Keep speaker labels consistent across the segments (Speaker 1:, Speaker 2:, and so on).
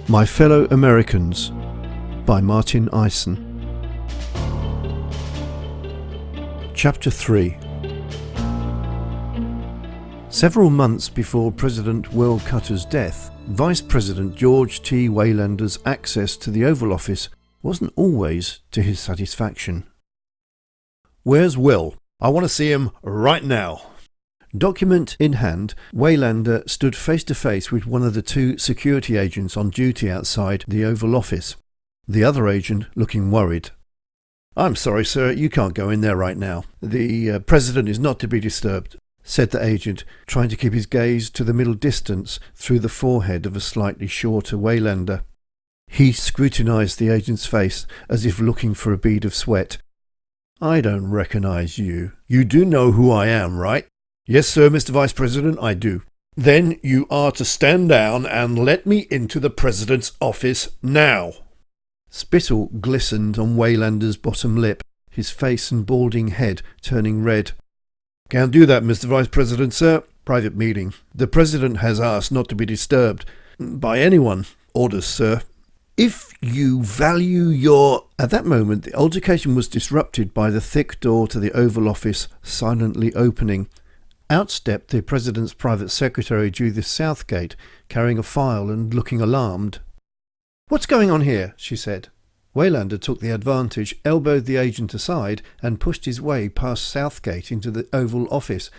Speaker 1: My Fellow Americans by Martin Ison. Chapter 3. Several months before President Will Cutter's death, Vice President George T. Waylander's access to the Oval Office wasn't always to his satisfaction.
Speaker 2: "Where's Will? I want to see him right now."
Speaker 1: Document in hand, Waylander stood face to face with one of the two security agents on duty outside the Oval Office, the other agent looking worried.
Speaker 2: "I'm sorry, sir, you can't go in there right now. The president is not to be disturbed,"
Speaker 1: said the agent, trying to keep his gaze to the middle distance through the forehead of a slightly shorter Waylander. He scrutinized the agent's face as if looking for a bead of sweat.
Speaker 2: "I don't recognize you. You do know who I am, right?" "Yes, sir, Mr. Vice President, I do." "Then you are to stand down and let me into the president's office now."
Speaker 1: Spittle glistened on Waylander's bottom lip, his face and balding head turning red.
Speaker 2: "Can't do that, Mr. Vice President, sir. Private meeting. The president has asked not to be disturbed by anyone. Orders, sir." "If you value your—"
Speaker 1: At that moment the altercation was disrupted by the thick door to the Oval Office silently opening. Out stepped the President's private secretary, Judith Southgate, carrying a file and looking alarmed. "What's going on here?" she said. Waylander took the advantage, elbowed the agent aside, and pushed his way past Southgate into the Oval Office.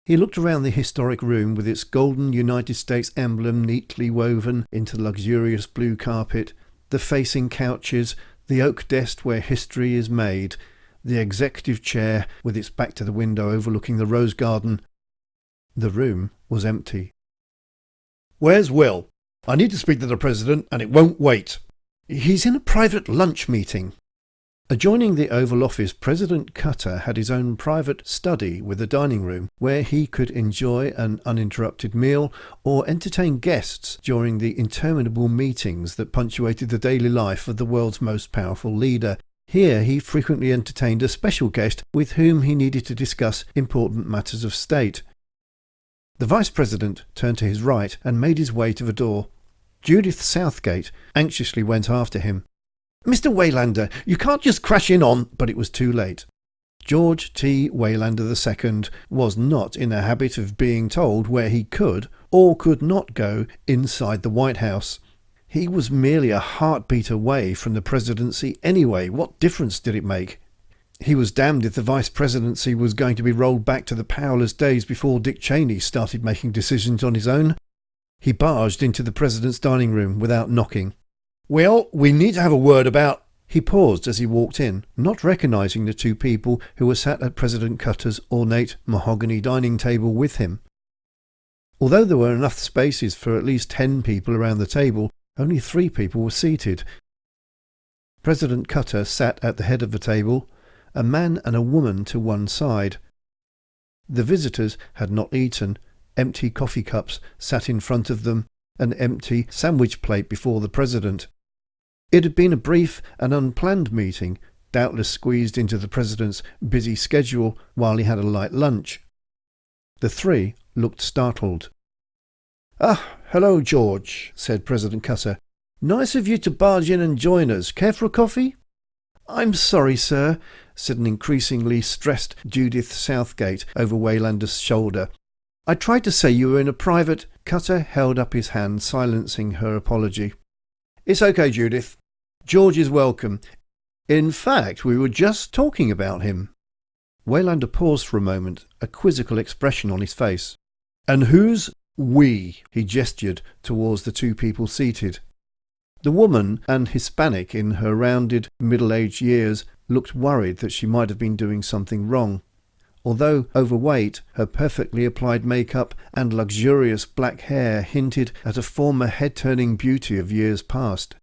Speaker 1: He looked around the historic room with its golden United States emblem neatly woven into luxurious blue carpet, the facing couches, the oak desk where history is made, the executive chair with its back to the window overlooking the rose garden. The room was empty.
Speaker 2: "Where's Will? I need to speak to the president, and it won't wait."
Speaker 1: "He's in a private lunch meeting." Adjoining the Oval Office, President Cutter had his own private study with a dining room where he could enjoy an uninterrupted meal or entertain guests during the interminable meetings that punctuated the daily life of the world's most powerful leader. Here he frequently entertained a special guest with whom he needed to discuss important matters of state. The Vice President turned to his right and made his way to the door. Judith Southgate anxiously went after him. "Mr. Waylander, you can't just crash in on—" But it was too late. George T. Waylander II was not in the habit of being told where he could or could not go inside the White House. He was merely a heartbeat away from the presidency anyway. What difference did it make? He was damned if the vice presidency was going to be rolled back to the powerless days before Dick Cheney started making decisions on his own. He barged into the president's dining room without knocking.
Speaker 2: "Well, we need to have a word about—"
Speaker 1: He paused as he walked in, not recognizing the two people who were sat at President Cutter's ornate mahogany dining table with him. Although there were enough spaces for at least 10 people around the table, only 3 people were seated. President Cutter sat at the head of the table, a man and a woman to one side. The visitors had not eaten. Empty coffee cups sat in front of them, an empty sandwich plate before the president. It had been a brief and unplanned meeting, doubtless squeezed into the president's busy schedule while he had a light lunch. The 3 looked startled.
Speaker 2: "Ah, hello, George," said President Cutter.
Speaker 1: "Nice of you to barge in and join us. Care for a coffee?" "I'm sorry, sir," said an increasingly stressed Judith Southgate over Waylander's shoulder. "I tried to say you were in a private—" Cutter held up his hand, silencing her apology.
Speaker 2: "It's okay, Judith. George is welcome. In fact, we were just talking about him."
Speaker 1: Waylander paused for a moment, a quizzical expression on his face.
Speaker 2: "And who's we?"
Speaker 1: He gestured towards the 2 people seated. The woman, an Hispanic in her rounded, middle-aged years, looked worried that she might have been doing something wrong. Although overweight, her perfectly applied makeup and luxurious black hair hinted at a former head-turning beauty of years past.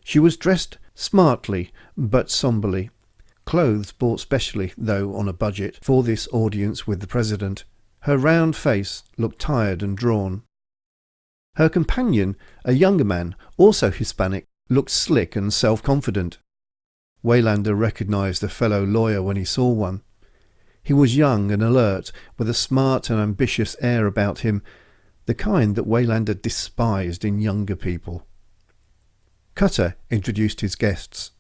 Speaker 1: She was dressed smartly, but somberly. Clothes bought specially, though on a budget, for this audience with the president. Her round face looked tired and drawn. Her companion, a younger man, also Hispanic, looked slick and self-confident. Waylander recognized a fellow lawyer when he saw one. He was young and alert, with a smart and ambitious air about him. the kind that Waylander despised in younger people. Cutter introduced his guests.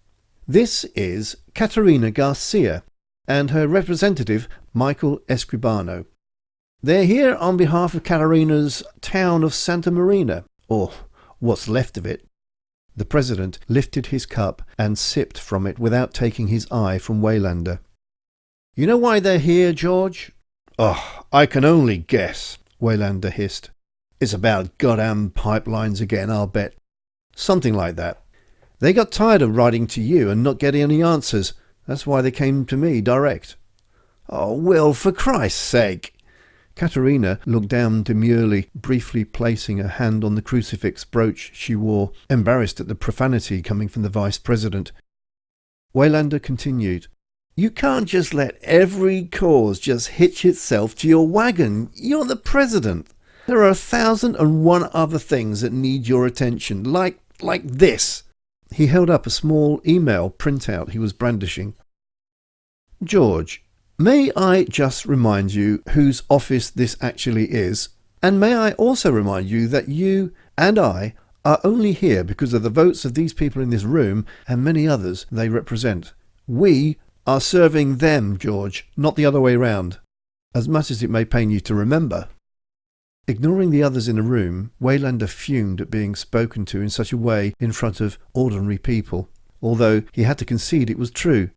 Speaker 1: This is Caterina Garcia and her representative, Michael Escribano. They're here on behalf of Caterina's town of Santa Marina, or what's left of it. The president lifted his cup and sipped from it without taking his eye from Waylander. You know why they're here, George?
Speaker 2: Oh, I can only guess,
Speaker 1: Waylander hissed.
Speaker 2: It's about goddamn pipelines again, I'll bet.
Speaker 1: Something like that. They got tired of writing to you and not getting any answers. That's why they came to me direct.
Speaker 2: Oh, Will, for Christ's sake!
Speaker 1: Caterina looked down demurely, briefly placing a hand on the crucifix brooch she wore, embarrassed at the profanity coming from the vice president. Waylander continued. You can't just let every cause just hitch itself to your wagon. You're the president. There are 1,001 other things that need your attention, like this. He held up a small email printout he was brandishing. George, may I just remind you whose office this actually is? And may I also remind you that you and I are only here because of the votes of these people in this room and many others they represent. We are serving them, George, not the other way round, as much as it may pain you to remember. Ignoring the others in the room, Waylander fumed at being spoken to in such a way in front of ordinary people, although he had to concede it was true.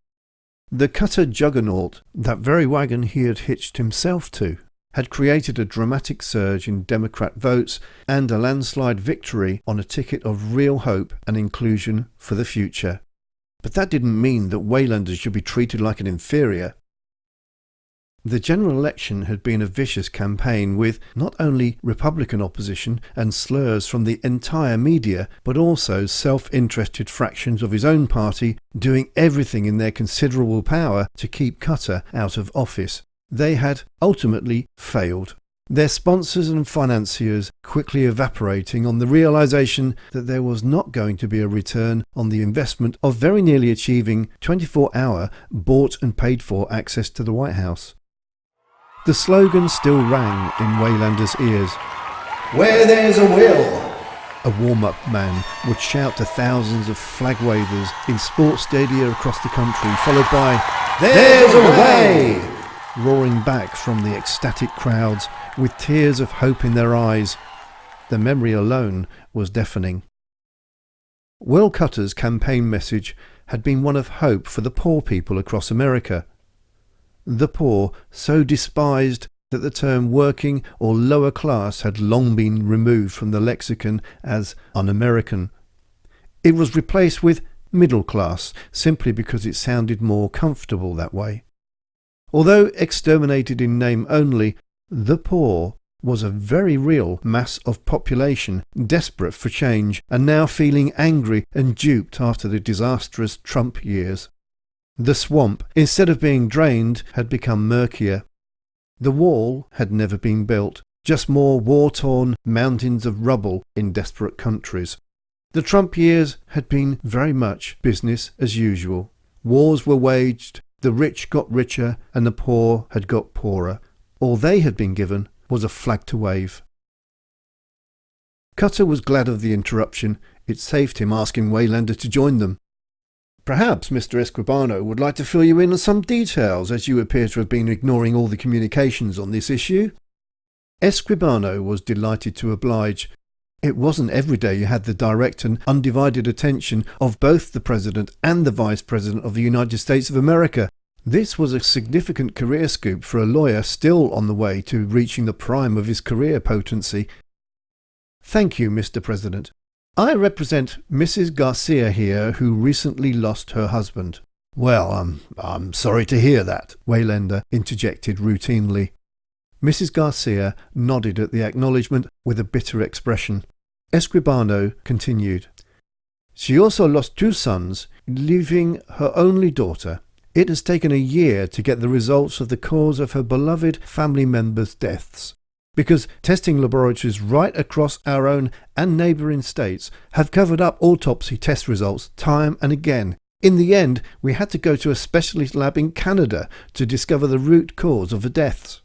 Speaker 1: The Cutter juggernaut, that very wagon he had hitched himself to, had created a dramatic surge in Democrat votes and a landslide victory on a ticket of real hope and inclusion for the future. But that didn't mean that Waylander should be treated like an inferior. The general election had been a vicious campaign with not only Republican opposition and slurs from the entire media, but also self-interested fractions of his own party doing everything in their considerable power to keep Cutter out of office. They had ultimately failed. Their sponsors and financiers quickly evaporating on the realization that there was not going to be a return on the investment of very nearly achieving 24-hour bought and paid for access to the White House. The slogan still rang in Waylander's ears.
Speaker 2: Where there's a will,
Speaker 1: a warm-up man would shout to thousands of flag wavers in sports stadia across the country, followed by,
Speaker 2: There's a way!
Speaker 1: Roaring back from the ecstatic crowds with tears of hope in their eyes. The memory alone was deafening. Will Cutter's campaign message had been one of hope for the poor people across America. The poor, so despised that the term working or lower class had long been removed from the lexicon as un-American. It was replaced with middle class, simply because it sounded more comfortable that way. Although exterminated in name only, the poor was a very real mass of population desperate for change and now feeling angry and duped after the disastrous Trump years. The swamp, instead of being drained, had become murkier. The wall had never been built, just more war-torn mountains of rubble in desperate countries. The Trump years had been very much business as usual. Wars were waged, the rich got richer, and the poor had got poorer. All they had been given was a flag to wave. Cutter was glad of the interruption. It saved him asking Waylander to join them. Perhaps Mr. Escribano would like to fill you in on some details, as you appear to have been ignoring all the communications on this issue. Escribano was delighted to oblige. It wasn't every day you had the direct and undivided attention of both the President and the Vice President of the United States of America. This was a significant career scoop for a lawyer still on the way to reaching the prime of his career potency. Thank you, Mr. President. I represent Mrs. Garcia here, who recently lost her husband.
Speaker 2: Well, I'm sorry to hear that,
Speaker 1: Waylander interjected routinely. Mrs. Garcia nodded at the acknowledgement with a bitter expression. Escribano continued. She also lost 2 sons, leaving her only daughter. It has taken a year to get the results of the cause of her beloved family members' deaths, because testing laboratories right across our own and neighbouring states have covered up autopsy test results time and again. In the end, we had to go to a specialist lab in Canada to discover the root cause of the deaths.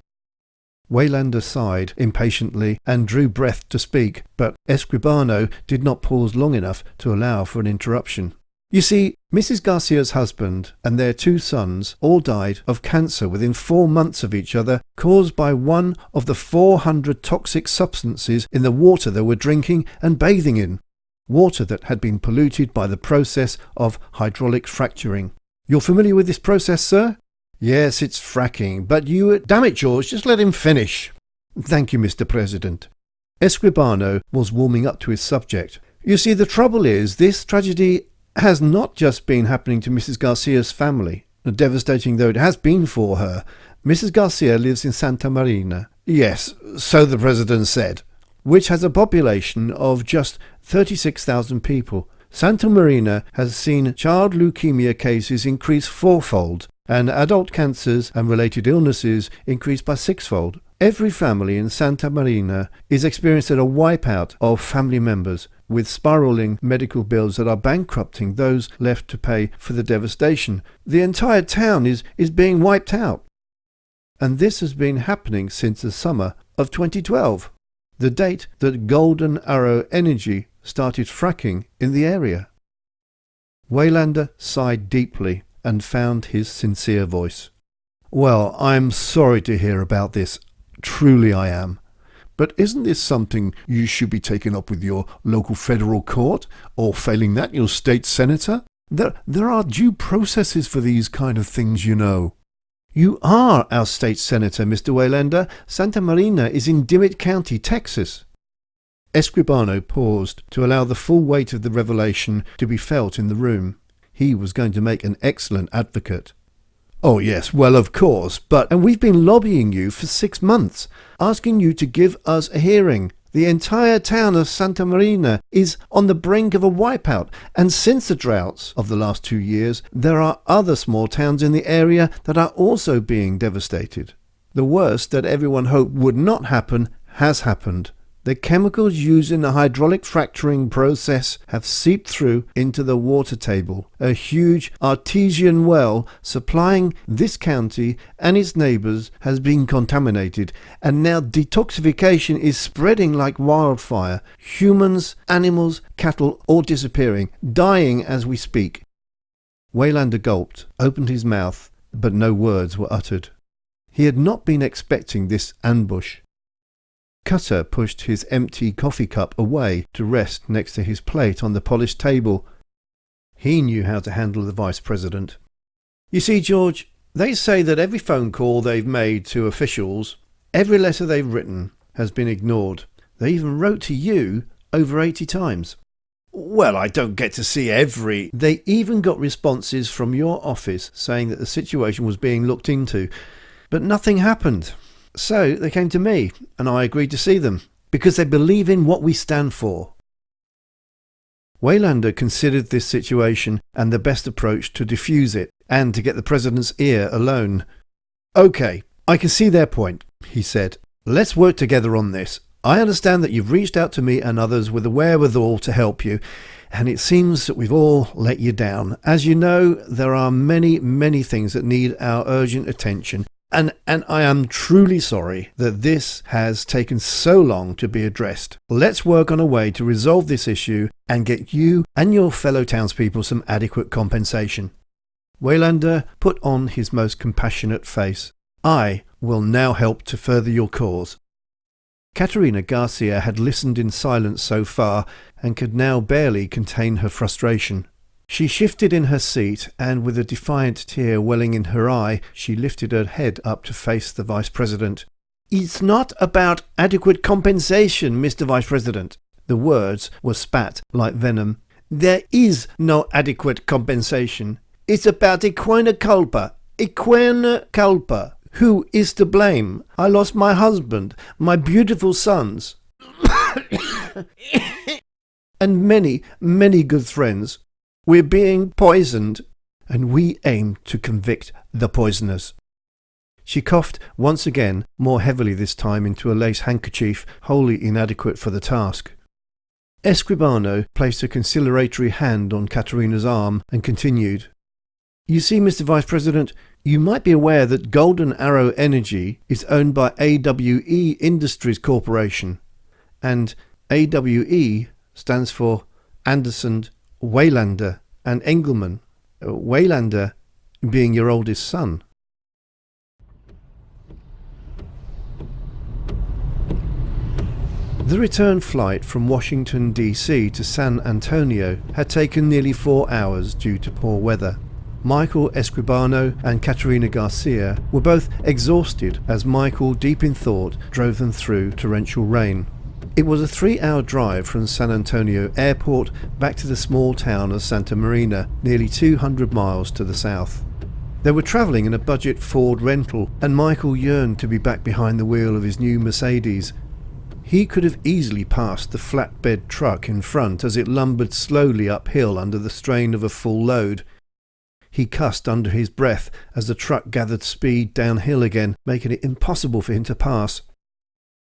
Speaker 1: Waylander sighed impatiently and drew breath to speak, but Escribano did not pause long enough to allow for an interruption. You see, Mrs. Garcia's husband and their 2 sons all died of cancer within 4 months of each other, caused by one of the 400 toxic substances in the water they were drinking and bathing in. Water that had been polluted by the process of hydraulic fracturing. You're familiar with this process, sir? Yes, it's fracking, but damn it, George, just let him finish. Thank you, Mr. President. Escribano was warming up to his subject. You see, the trouble is, this tragedy has not just been happening to Mrs. Garcia's family, devastating though it has been for her. Mrs. Garcia lives in Santa Marina. Yes, so the President said. Which has a population of just 36,000 people. Santa Marina has seen child leukemia cases increase 4-fold, and adult cancers and related illnesses increase by 6-fold. Every family in Santa Marina is experiencing a wipeout of family members, with spiralling medical bills that are bankrupting those left to pay for the devastation. The entire town is being wiped out. And this has been happening since the summer of 2012, the date that Golden Arrow Energy started fracking in the area. Waylander sighed deeply and found his sincere voice. Well, I'm sorry to hear about this. Truly I am. But isn't this something you should be taking up with your local federal court, or failing that, your state senator? There are due processes for these kind of things, you know. You are our state senator, Mr. Waylander. Santa Marina is in Dimmitt County, Texas. Escribano paused to allow the full weight of the revelation to be felt in the room. He was going to make an excellent advocate. Oh yes, well of course, and we've been lobbying you for 6 months, asking you to give us a hearing. The entire town of Santa Marina is on the brink of a wipeout, and since the droughts of the last 2 years, there are other small towns in the area that are also being devastated. The worst that everyone hoped would not happen has happened. The chemicals used in the hydraulic fracturing process have seeped through into the water table. A huge artesian well supplying this county and its neighbours has been contaminated, and now detoxification is spreading like wildfire. Humans, animals, cattle all disappearing, dying as we speak. Waylander gulped, opened his mouth, but no words were uttered. He had not been expecting this ambush. Cutter pushed his empty coffee cup away to rest next to his plate on the polished table. He knew how to handle the Vice President. You see, George, they say that every phone call they've made to officials, every letter they've written, has been ignored. They even wrote to you over 80 times. Well, I don't get to see every... They even got responses from your office saying that the situation was being looked into, but nothing happened. So they came to me, and I agreed to see them, because they believe in what we stand for. Waylander considered this situation and the best approach to diffuse it, and to get the President's ear alone. Okay, I can see their point, he said. Let's work together on this. I understand that you've reached out to me and others with the wherewithal to help you, and it seems that we've all let you down. As you know, there are many, many things that need our urgent attention. And I am truly sorry that this has taken so long to be addressed. Let's work on a way to resolve this issue and get you and your fellow townspeople some adequate compensation. Waylander put on his most compassionate face. I will now help to further your cause. Caterina Garcia had listened in silence so far and could now barely contain her frustration. She shifted in her seat, and with a defiant tear welling in her eye, she lifted her head up to face the Vice President. It's not about adequate compensation, Mr. Vice President. The words were spat like venom. There is no adequate compensation. It's about equina culpa. Equina culpa. Who is to blame? I lost my husband, my beautiful sons, and many, many good friends. We're being poisoned, and we aim to convict the poisoners. She coughed once again, more heavily this time into a lace handkerchief, wholly inadequate for the task. Escribano placed a conciliatory hand on Caterina's arm and continued. You see, Mr. Vice President, You might be aware that Golden Arrow Energy is owned by AWE Industries Corporation, and AWE stands for Anderson, Waylander and Engelman, Waylander being your oldest son. The return flight from Washington, D.C. to San Antonio had taken nearly 4 hours due to poor weather. Michael Escribano and Caterina Garcia were both exhausted as Michael, deep in thought, drove them through torrential rain. It was a 3-hour drive from San Antonio Airport back to the small town of Santa Marina, nearly 200 miles to the south. They were travelling in a budget Ford rental, and Michael yearned to be back behind the wheel of his new Mercedes. He could have easily passed the flatbed truck in front as it lumbered slowly uphill under the strain of a full load. He cussed under his breath as the truck gathered speed downhill again, making it impossible for him to pass.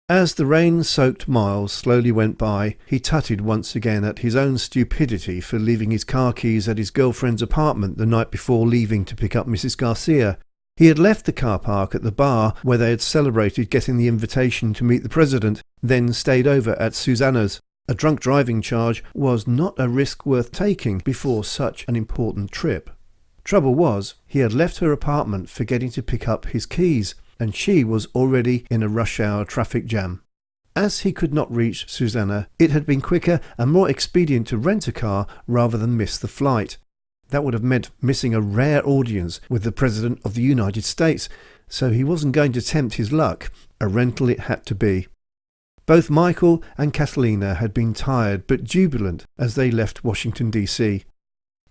Speaker 1: As the rain-soaked miles slowly went by, he tutted once again at his own stupidity for leaving his car keys at his girlfriend's apartment the night before leaving to pick up Mrs. Garcia. He had left the car park at the bar where they had celebrated getting the invitation to meet the president, then stayed over at Susanna's. A drunk driving charge was not a risk worth taking before such an important trip. Trouble was, he had left her apartment forgetting to pick up his keys, and she was already in a rush-hour traffic jam. As he could not reach Susanna, it had been quicker and more expedient to rent a car rather than miss the flight. That would have meant missing a rare audience with the President of the United States, so he wasn't going to tempt his luck. A rental it had to be. Both Michael and Catalina had been tired but jubilant as they left Washington, D.C.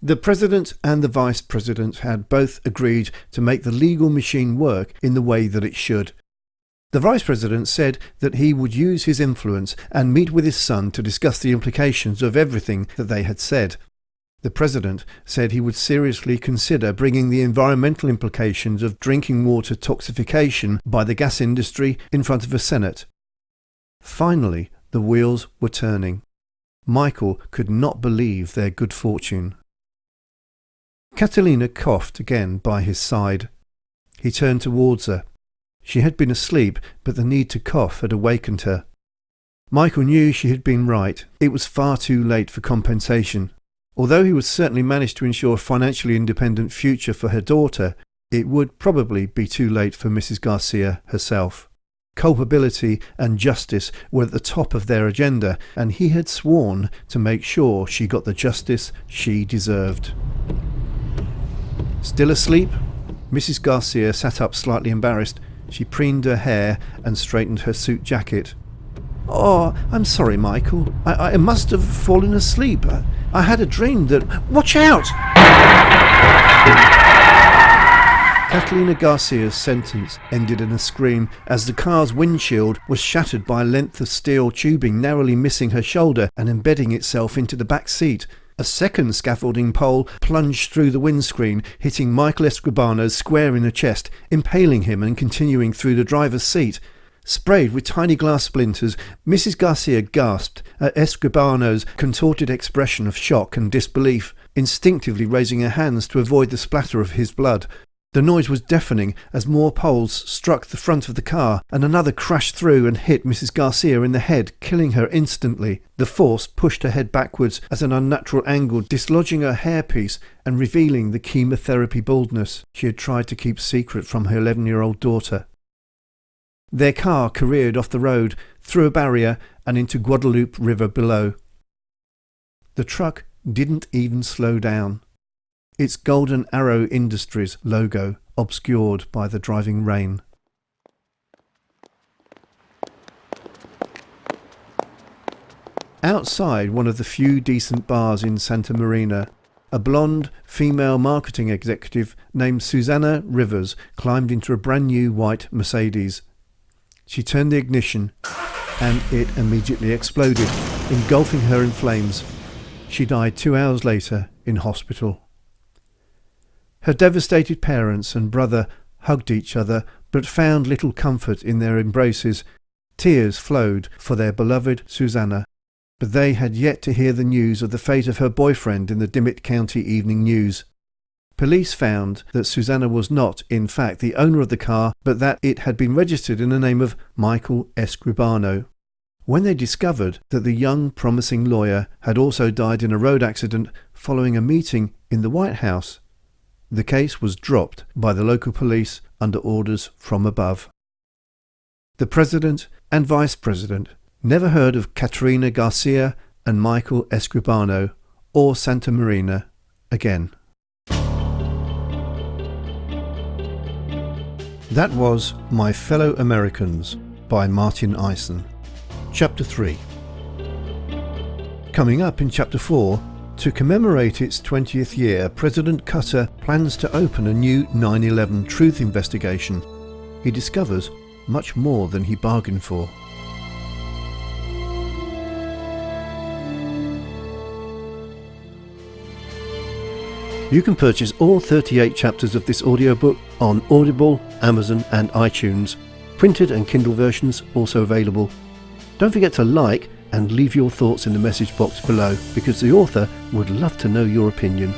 Speaker 1: The President and the Vice President had both agreed to make the legal machine work in the way that it should. The Vice President said that he would use his influence and meet with his son to discuss the implications of everything that they had said. The President said he would seriously consider bringing the environmental implications of drinking water toxification by the gas industry in front of the Senate. Finally, the wheels were turning. Michael could not believe their good fortune. Catalina coughed again by his side. He turned towards her. She had been asleep, but the need to cough had awakened her. Michael knew she had been right. It was far too late for compensation. Although he would certainly manage to ensure a financially independent future for her daughter, it would probably be too late for Mrs. Garcia herself. Culpability and justice were at the top of their agenda, and he had sworn to make sure she got the justice she deserved. Still asleep? Mrs. Garcia sat up slightly embarrassed. She preened her hair and straightened her suit jacket. "Oh, I'm sorry, Michael. I must have fallen asleep. I had a dream that... Watch out!" Catalina Garcia's sentence ended in a scream as the car's windshield was shattered by a length of steel tubing narrowly missing her shoulder and embedding itself into the back seat. A second scaffolding pole plunged through the windscreen, hitting Michael Escribano square in the chest, impaling him and continuing through the driver's seat. Sprayed with tiny glass splinters, Mrs. Garcia gasped at Escribano's contorted expression of shock and disbelief, instinctively raising her hands to avoid the splatter of his blood. The noise was deafening as more poles struck the front of the car, and another crashed through and hit Mrs. Garcia in the head, killing her instantly. The force pushed her head backwards at an unnatural angle, dislodging her hairpiece and revealing the chemotherapy baldness she had tried to keep secret from her 11-year-old daughter. Their car careered off the road, through a barrier and into Guadalupe River below. The truck didn't even slow down. Its Golden Arrow Industries logo obscured by the driving rain. Outside one of the few decent bars in Santa Marina, a blonde female marketing executive named Susanna Rivers climbed into a brand new white Mercedes. She turned the ignition and it immediately exploded, engulfing her in flames. She died 2 hours later in hospital. Her devastated parents and brother hugged each other but found little comfort in their embraces. Tears flowed for their beloved Susanna, but they had yet to hear the news of the fate of her boyfriend in the Dimmitt County Evening News. Police found that Susanna was not, in fact, the owner of the car, but that it had been registered in the name of Michael Escribano. When they discovered that the young, promising lawyer had also died in a road accident following a meeting in the White House, the case was dropped by the local police under orders from above. The president and vice president never heard of Katrina Garcia and Michael Escribano or Santa Marina again. That was My Fellow Americans by Martin Ison. Chapter 3. Coming up in Chapter 4, to commemorate its 20th year, President Cutter plans to open a new 9/11 truth investigation. He discovers much more than he bargained for. You can purchase all 38 chapters of this audiobook on Audible, Amazon and iTunes. Printed and Kindle versions also available. Don't forget to like and leave your thoughts in the message box below, because the author would love to know your opinion.